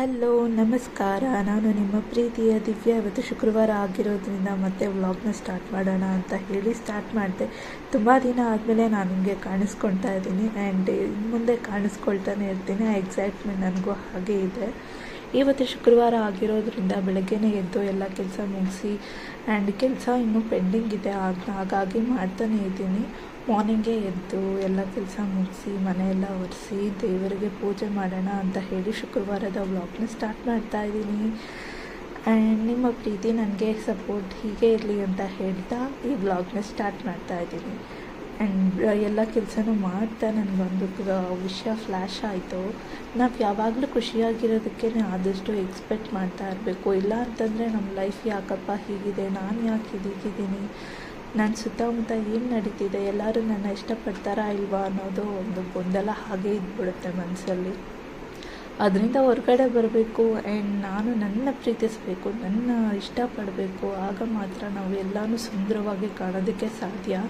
Hello ನಮಸ್ಕಾರ. ನಾನು ನಿಮ್ಮ ಪ್ರೀತಿಯ ದಿವ್ಯ. ಇವತ್ತು ಶುಕ್ರವಾರ ಆಗಿರೋದ್ರಿಂದ ಮತ್ತೆ ವ್ಲಾಗ್ನ ಸ್ಟಾರ್ಟ್ ಮಾಡೋಣ ಅಂತ ಹೇಳಿ ಸ್ಟಾರ್ಟ್ ಮಾಡಿದೆ. ತುಂಬ ದಿನ ಆದಮೇಲೆ ನಾನು ನಿಮಗೆ ಕಾಣಿಸ್ಕೊಳ್ತಾ ಇದ್ದೀನಿ ಆ್ಯಂಡ್ ಮುಂದೆ ಕಾಣಿಸ್ಕೊಳ್ತಾನೆ ಇರ್ತೀನಿ. ಆ ಎಕ್ಸೈಟ್ಮೆಂಟ್ ನನಗೂ ಹಾಗೆ ಇದೆ. ಇವತ್ತು ಶುಕ್ರವಾರ ಆಗಿರೋದ್ರಿಂದ ಬೆಳಗ್ಗೆನೇ ಎದ್ದು ಎಲ್ಲ ಕೆಲಸ ಮುಗಿಸಿ ಆ್ಯಂಡ್ ಕೆಲಸ ಇನ್ನೂ ಪೆಂಡಿಂಗ್ ಇದೆ, ಹಾಗಾಗಿ ಮಾಡ್ತಾನೆ ಇದ್ದೀನಿ. ಮಾರ್ನಿಂಗೇ ಎದ್ದು ಎಲ್ಲ ಕೆಲಸ ಮುಗಿಸಿ ಮನೆಯೆಲ್ಲ ಒರೆಸಿ ದೇವರಿಗೆ ಪೂಜೆ ಮಾಡೋಣ ಅಂತ ಹೇಳಿ ಶುಕ್ರವಾರದ ವ್ಲಾಗ್ನ ಸ್ಟಾರ್ಟ್ ಮಾಡ್ತಾಯಿದ್ದೀನಿ. ಆ್ಯಂಡ್ ನಿಮ್ಮ ಪ್ರೀತಿ ನನಗೆ ಸಪೋರ್ಟ್ ಹೀಗೆ ಇರಲಿ ಅಂತ ಹೇಳ್ತಾ ಈ ವ್ಲಾಗ್ನ ಸ್ಟಾರ್ಟ್ ಮಾಡ್ತಾಯಿದ್ದೀನಿ. ಆ್ಯಂಡ್ ಎಲ್ಲ ಕೆಲಸನೂ ಮಾಡ್ತಾ ನನಗೊಂದು ವಿಷಯ ಫ್ಲ್ಯಾಶ್ ಆಯಿತು. ನಾವು ಯಾವಾಗಲೂ ಖುಷಿಯಾಗಿರೋದಕ್ಕೆ ಆದಷ್ಟು ಎಕ್ಸ್ಪೆಕ್ಟ್ ಮಾಡ್ತಾ ಇರಬೇಕು. ಇಲ್ಲ ಅಂತಂದರೆ ನಮ್ಮ ಲೈಫ್ ಯಾಕಪ್ಪ ಹೀಗಿದೆ, ನಾನು ಯಾಕೆ ಹೀಗಿದ್ದೀನಿ, ನನ್ನ ಸುತ್ತಮುತ್ತ ಏನು ನಡೀತಿದೆ, ಎಲ್ಲರೂ ನನ್ನ ಇಷ್ಟಪಡ್ತಾರಾ ಇಲ್ವಾ ಅನ್ನೋದು ಒಂದು ಗೊಂದಲ ಹಾಗೆ ಇದ್ಬಿಡುತ್ತೆ ಮನಸ್ಸಲ್ಲಿ. ಅದರಿಂದ ಹೊರಗಡೆ ಬರಬೇಕು ಆ್ಯಂಡ್ ನಾನು ನನ್ನ ಪ್ರೀತಿಸಬೇಕು, ನನ್ನ ಇಷ್ಟಪಡಬೇಕು. ಆಗ ಮಾತ್ರ ನಾವು ಎಲ್ಲನೂ ಸುಂದರವಾಗಿ ಕಾಣೋದಕ್ಕೆ ಸಾಧ್ಯ.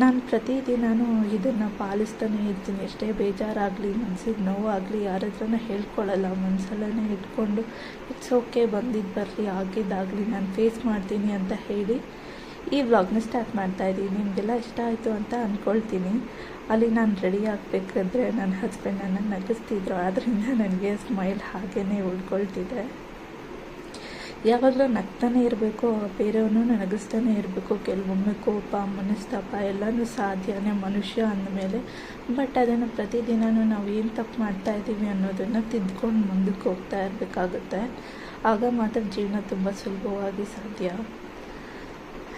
ನಾನು ಪ್ರತಿದಿನವೂ ಇದನ್ನು ಪಾಲಿಸ್ತಾನೆ ಇರ್ತೀನಿ. ಎಷ್ಟೇ ಬೇಜಾರಾಗಲಿ, ಮನಸ್ಸಿಗೆ ನೋವಾಗಲಿ ಯಾರ ಹತ್ರನೂ ಹೇಳ್ಕೊಳ್ಳಲ್ಲ. ಮನಸ್ಸಲ್ಲೇ ಇಟ್ಕೊಂಡು ಇಟ್ಸ್ ಓಕೆ, ಬಂದಿದ್ದು ಬರಲಿ, ಆಗಿದ್ದಾಗಲಿ, ನಾನು ಫೇಸ್ ಮಾಡ್ತೀನಿ ಅಂತ ಹೇಳಿ ಈ ವ್ಲಾಗ್ನ ಸ್ಟಾರ್ಟ್ ಮಾಡ್ತಾಯಿದ್ದೀನಿ. ನಿಮಗೆಲ್ಲ ಇಷ್ಟ ಆಯಿತು ಅಂತ ಅಂದ್ಕೊಳ್ತೀನಿ. ಅಲ್ಲಿ ನಾನು ರೆಡಿ ಆಗಬೇಕಾದ್ರೆ ನನ್ನ ಹಸ್ಬೆಂಡ್ ನನ್ನ ನಗಿಸ್ತಿದ್ರು, ಆದ್ದರಿಂದ ನನಗೆ ಸ್ಮೈಲ್ ಹಾಗೇ ಉಳ್ಕೊಳ್ತಿದೆ. ಯಾವಾಗಲೂ ನಗ್ತಾನೆ ಇರಬೇಕು, ಬೇರೆಯವನು ನಗಿಸ್ತಾನೆ ಇರಬೇಕು. ಕೆಲವೊಮ್ಮೆ ಕೋಪ, ಮನಸ್ತಾಪ ಎಲ್ಲನೂ ಸಾಧ್ಯನೇ ಮನುಷ್ಯ ಅಂದಮೇಲೆ. ಬಟ್ ಅದನ್ನು ಪ್ರತಿದಿನವೂ ನಾವು ಏನು ತಪ್ಪು ಮಾಡ್ತಾಯಿದ್ದೀವಿ ಅನ್ನೋದನ್ನು ತಿದ್ದುಕೊಂಡು ಮುಂದಕ್ಕೆ ಹೋಗ್ತಾ ಇರಬೇಕಾಗುತ್ತೆ. ಆಗ ಮಾತ್ರ ಜೀವನ ತುಂಬ ಸುಲಭವಾಗಿ ಸಾಧ್ಯ.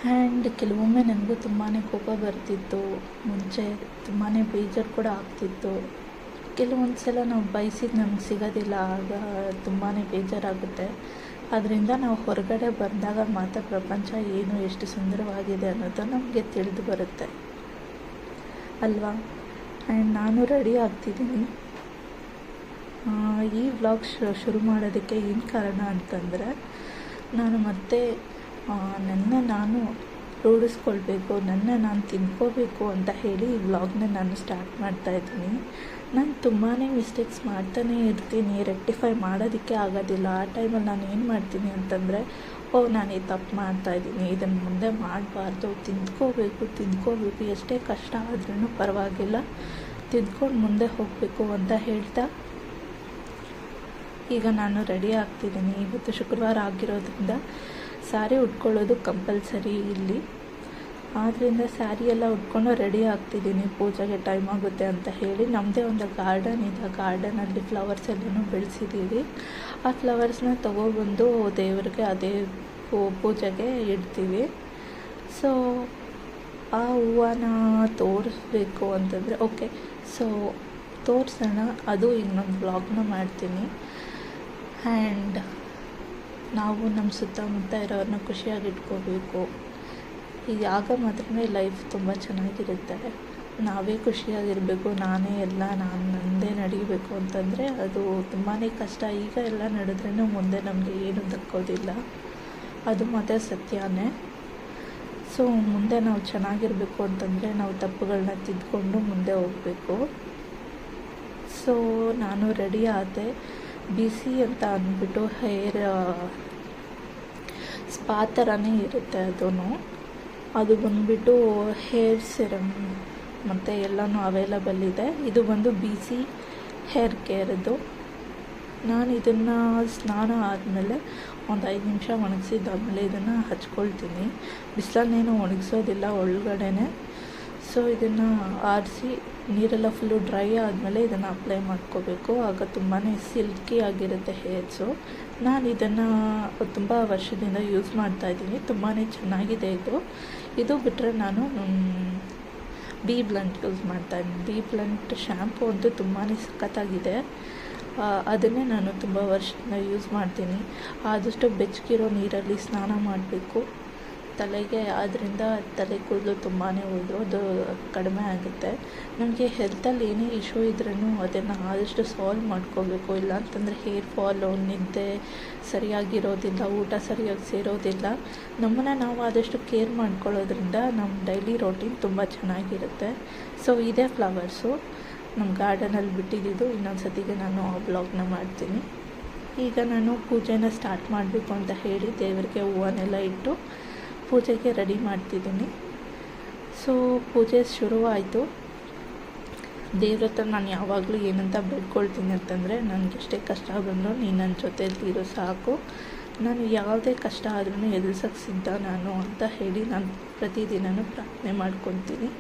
ಆ್ಯಂಡ್ ಕೆಲವೊಮ್ಮೆ ನನಗೂ ತುಂಬಾ ಕೋಪ ಬರ್ತಿತ್ತು, ಮುಂಚೆ ತುಂಬಾ ಬೇಜಾರು ಕೂಡ ಆಗ್ತಿತ್ತು. ಕೆಲವೊಂದು ಸಲ ನಾವು ಬಯಸಿದ್ದು ನಮ್ಗೆ ಸಿಗೋದಿಲ್ಲ, ಆಗ ತುಂಬಾ ಬೇಜಾರಾಗುತ್ತೆ. ಅದರಿಂದ ನಾವು ಹೊರಗಡೆ ಬಂದಾಗ ಮಾತ್ರ ಪ್ರಪಂಚ ಏನು ಎಷ್ಟು ಸುಂದರವಾಗಿದೆ ಅನ್ನೋದು ನಮಗೆ ತಿಳಿದು ಬರುತ್ತೆ ಅಲ್ವಾ. ಆ್ಯಂಡ್ ನಾನು ರೆಡಿ ಆಗ್ತಿದ್ದೀನಿ. ಈ ವ್ಲಾಗ್ ಶುರು ಮಾಡೋದಕ್ಕೆ ಏನು ಕಾರಣ ಅಂತಂದರೆ, ನಾನು ಮತ್ತೆ ನಾನು ರೂಢಿಸ್ಕೊಳ್ಬೇಕು, ನಾನು ತಿಳ್ಕೋಬೇಕು ಅಂತ ಹೇಳಿ ಈ ವ್ಲಾಗ್ನ ನಾನು ಸ್ಟಾರ್ಟ್ ಮಾಡ್ತಾಯಿದ್ದೀನಿ. ನಾನು ತುಂಬಾ ಮಿಸ್ಟೇಕ್ಸ್ ಮಾಡ್ತಾನೆ ಇರ್ತೀನಿ, ರೆಕ್ಟಿಫೈ ಮಾಡೋದಕ್ಕೆ ಆಗೋದಿಲ್ಲ. ಆ ಟೈಮಲ್ಲಿ ನಾನು ಏನು ಮಾಡ್ತೀನಿ ಅಂತಂದರೆ, ನಾನು ಈ ತಪ್ಪು ಮಾಡ್ತಾಯಿದ್ದೀನಿ, ಇದನ್ನು ಮುಂದೆ ಮಾಡಬಾರ್ದು, ತಿದ್ಕೋಬೇಕು, ಎಷ್ಟೇ ಕಷ್ಟ ಆದ್ರೂ ಪರವಾಗಿಲ್ಲ, ತಿದ್ಕೊಂಡು ಮುಂದೆ ಹೋಗಬೇಕು ಅಂತ ಹೇಳ್ತಾ ಈಗ ನಾನು ರೆಡಿ ಆಗ್ತಿದ್ದೀನಿ. ಇವತ್ತು ಶುಕ್ರವಾರ ಆಗಿರೋದ್ರಿಂದ ಸ್ಯಾರಿ ಉಟ್ಕೊಳ್ಳೋದು ಕಂಪಲ್ಸರಿ ಇಲ್ಲಿ. ಆದ್ದರಿಂದ ಸ್ಯಾರಿ ಎಲ್ಲ ಉಟ್ಕೊಂಡು ರೆಡಿ ಆಗ್ತಿದ್ದೀನಿ. ಪೂಜೆಗೆ ಟೈಮ್ ಆಗುತ್ತೆ ಅಂತ ಹೇಳಿ ನಮ್ಮದೇ ಒಂದು ಗಾರ್ಡನ್ ಇದೆ. ಗಾರ್ಡನಲ್ಲಿ ಫ್ಲವರ್ಸ್ ಎಲ್ಲನೂ ಬೆಳೆಸಿದ್ದೀವಿ. ಆ ಫ್ಲವರ್ಸ್ನ ತೊಗೊಬಂದು ದೇವರಿಗೆ ಅದೇ ಪೂಜೆಗೆ ಇಡ್ತೀವಿ. ಸೊ ಆ ಹೂವನ್ನ ತೋರಿಸ್ಬೇಕು ಅಂತಂದರೆ ಓಕೆ, ಸೊ ತೋರಿಸೋಣ. ಅದು ಇನ್ನೊಂದು ವ್ಲಾಗ್ನ ಮಾಡ್ತೀನಿ. ಆ್ಯಂಡ್ ನಾವು ನಮ್ಮ ಸುತ್ತಮುತ್ತ ಇರೋರನ್ನ ಖುಷಿಯಾಗಿ ಇಟ್ಕೋಬೇಕು. ಆಗ ಮಾತ್ರ ಲೈಫ್ ತುಂಬ ಚೆನ್ನಾಗಿರುತ್ತೆ. ನಾವೇ ಖುಷಿಯಾಗಿರಬೇಕು, ನಾನೇ ಎಲ್ಲ ನನ್ನದೇ ನಡೀಬೇಕು ಅಂತಂದರೆ ಅದು ತುಂಬಾ ಕಷ್ಟ. ಈಗ ಎಲ್ಲ ನಡೆದ್ರೂ ಮುಂದೆ ನಮಗೆ ಏನೂ ದಕ್ಕೋದಿಲ್ಲ, ಅದು ಮಾತ್ರ ಸತ್ಯನೇ. ಸೊ ಮುಂದೆ ನಾವು ಚೆನ್ನಾಗಿರಬೇಕು ಅಂತಂದರೆ ನಾವು ತಪ್ಪುಗಳನ್ನ ತಿದ್ದುಕೊಂಡು ಮುಂದೆ ಹೋಗಬೇಕು. ಸೊ ನಾನು ರೆಡಿ ಆದೆ. ಬಿಸಿ ಅಂತ ಅಂದ್ಬಿಟ್ಟು ಹೇರ್ ಸ್ಪಾ ಥರನೇ ಇರುತ್ತೆ. ಅದು ಬಂದುಬಿಟ್ಟು ಹೇರ್ ಸಿರಮ್ ಮತ್ತು ಎಲ್ಲನೂ ಅವೈಲಬಲ್ ಇದೆ. ಇದು ಬಂದು ಬಿಸಿ ಹೇರ್ ಕೇರದು. ನಾನು ಇದನ್ನು ಸ್ನಾನ ಆದಮೇಲೆ ಒಂದು 5 ನಿಮಿಷ ಒಣಗಿಸಿದ್ದಾದಮೇಲೆ ಇದನ್ನು ಹಚ್ಕೊಳ್ತೀನಿ. ಬಿಸಿಲನ್ನೇನು ಒಣಗಿಸೋದಿಲ್ಲ ಒಳಗಡೆನೆ. ಸೊ ಇದನ್ನು ಆರಿಸಿ ನೀರೆಲ್ಲ ಫುಲ್ಲು ಡ್ರೈ ಆದಮೇಲೆ ಇದನ್ನು ಅಪ್ಲೈ ಮಾಡ್ಕೋಬೇಕು. ಆಗ ತುಂಬಾ ಸಿಲ್ಕಿ ಆಗಿರುತ್ತೆ ಹೇರ್ಸು. ನಾನು ಇದನ್ನು ತುಂಬ ವರ್ಷದಿಂದ ಯೂಸ್ ಮಾಡ್ತಾಯಿದ್ದೀನಿ. ತುಂಬಾ ಚೆನ್ನಾಗಿದೆ ಇದು ಬಿಟ್ಟರೆ ನಾನು ಬಿ ಬ್ಲಂಟ್ ಯೂಸ್ ಮಾಡ್ತಾಯಿದ್ದೀನಿ. ಬಿ ಬ್ಲಂಟ್ ಶ್ಯಾಂಪು ಅಂತೂ ತುಂಬಾ ಸಖತ್ತಾಗಿದೆ. ಅದನ್ನೇ ನಾನು ತುಂಬ ವರ್ಷದಿಂದ ಯೂಸ್ ಮಾಡ್ತೀನಿ. ಆದಷ್ಟು ಬೆಚ್ಚಗಿರೋ ನೀರಲ್ಲಿ ಸ್ನಾನ ಮಾಡಬೇಕು ತಲೆಗೆ. ಅದರಿಂದ ತಲೆ ಕೂದಲು ತುಂಬಾ ಉದುರೋದು ಕಡಿಮೆ ಆಗುತ್ತೆ. ನಮಗೆ ಹೆಲ್ತಲ್ಲಿ ಏನೇ ಇಶ್ಯೂ ಇದ್ರೂ ಅದನ್ನು ಆದಷ್ಟು ಸಾಲ್ವ್ ಮಾಡ್ಕೋಬೇಕು. ಇಲ್ಲ ಅಂತಂದರೆ ಹೇರ್ ಫಾಲು, ನಿದ್ದೆ ಸರಿಯಾಗಿರೋದಿಲ್ಲ, ಊಟ ಸರಿಯಾಗಿ ಸೇರೋದಿಲ್ಲ. ನಮ್ಮನ್ನು ನಾವು ಆದಷ್ಟು ಕೇರ್ ಮಾಡ್ಕೊಳ್ಳೋದ್ರಿಂದ ನಮ್ಮ ಡೈಲಿ ರೋಟೀನ್ ತುಂಬ ಚೆನ್ನಾಗಿರುತ್ತೆ. ಸೊ ಇದೇ ಫ್ಲವರ್ಸು ನಮ್ಮ ಗಾರ್ಡನಲ್ಲಿ ಬಿಟ್ಟಿದ್ದು. ಇನ್ನೊಂದು ಸತಿಗೆ ನಾನು ಆ ವ್ಲಾಗ್ನ ಮಾಡ್ತೀನಿ. ಈಗ ನಾನು ಪೂಜೆನ ಸ್ಟಾರ್ಟ್ ಮಾಡಬೇಕು ಅಂತ ಹೇಳಿ ದೇವರಿಗೆ ಹೂವನ್ನೆಲ್ಲ ಇಟ್ಟು ಪೂಜೆಗೆ ರೆಡಿ ಮಾಡ್ತಿದ್ದೀನಿ. ಸೊ ಪೂಜೆ ಶುರುವಾಯಿತು. ದೇವ್ರ ಹತ್ರ ನಾನು ಯಾವಾಗಲೂ ಏನಂತ ಬೇಡ್ಕೊಳ್ತೀನಿ ಅಂತಂದರೆ, ನನಗೆಷ್ಟೇ ಕಷ್ಟ ಬಂದರೂ ನೀನು ನನ್ನ ಜೊತೆಲಿರೋ ಸಾಕು, ನಾನು ಯಾವುದೇ ಕಷ್ಟ ಆದ್ರೂ ಎದುರಿಸೋಕ್ಕೆ ಸಿದ್ಧ ನಾನು ಅಂತ ಹೇಳಿ ನಾನು ಪ್ರತಿದಿನವೂ ಪ್ರಾರ್ಥನೆ ಮಾಡ್ಕೊತೀನಿ.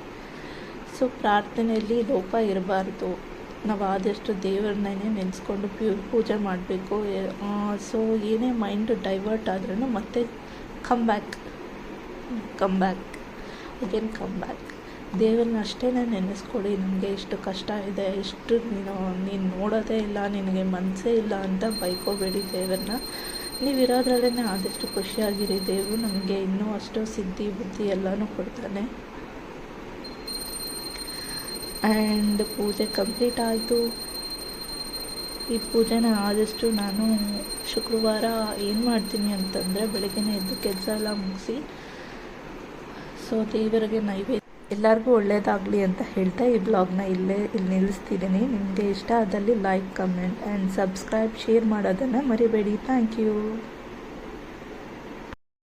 ಸೊ ಪ್ರಾರ್ಥನೆಯಲ್ಲಿ ಲೋಪ ಇರಬಾರ್ದು. ನಾವು ಆದಷ್ಟು ದೇವ್ರನ್ನೇ ನೆನೆಸ್ಕೊಂಡು ಪೂಜೆ ಮಾಡಬೇಕು. ಸೊ ಏನೇ ಮೈಂಡ್ ಡೈವರ್ಟ್ ಆದ್ರೂ ಮತ್ತೆ come back again come back. ದೇವ್ರನ್ನ ಅಷ್ಟೇ ನೆನೆಸ್ಕೊಳ್ಳಿ. ನನಗೆ ಇಷ್ಟು ಕಷ್ಟ ಇದೆ, ಇಷ್ಟು ನೀನು ನೋಡೋದೇ ಇಲ್ಲ, ನಿನಗೆ ಮನಸ್ಸೇ ಇಲ್ಲ ಅಂತ ಬೈಕೋಬೇಡಿ ದೇವ್ರನ್ನ. ನೀವು ಇರೋದ್ರಲ್ಲೇ ಆದಷ್ಟು ಖುಷಿಯಾಗಿರಿ. ದೇವರು ನಮಗೆ ಇನ್ನೂ ಅಷ್ಟು ಸಿದ್ಧಿ ಬುದ್ಧಿ ಎಲ್ಲನೂ ಕೊಡ್ತಾನೆ. ಆ್ಯಂಡ್ ಪೂಜೆ ಕಂಪ್ಲೀಟ್ ಆಯಿತು. ಈ ಪೂಜೆನ ಆದಷ್ಟು ನಾನು ಶುಕ್ರವಾರ ಏನು ಮಾಡ್ತೀನಿ ಅಂತಂದರೆ, ಬೆಳಗ್ಗೆನೇ ಎದ್ದು ಕೆಲಸ ಎಲ್ಲ ಮುಗಿಸಿ ಸೊ ದೇವರಿಗೆ ನೈವೇದ್ಯ ಎಲ್ಲರಿಗೂ ಒಳ್ಳೆಯದಾಗಲಿ ಅಂತ ಹೇಳ್ತಾ ಈ ಬ್ಲಾಗ್ನ ಇಲ್ಲಿ ನಿಲ್ಲಿಸ್ತಿದ್ದೀನಿ. ನಿಮಗೆ ಇಷ್ಟ ಆದಲ್ಲಿ like, comment and subscribe, share ಮಾಡೋದನ್ನು ಮರಿಬೇಡಿ. Thank you.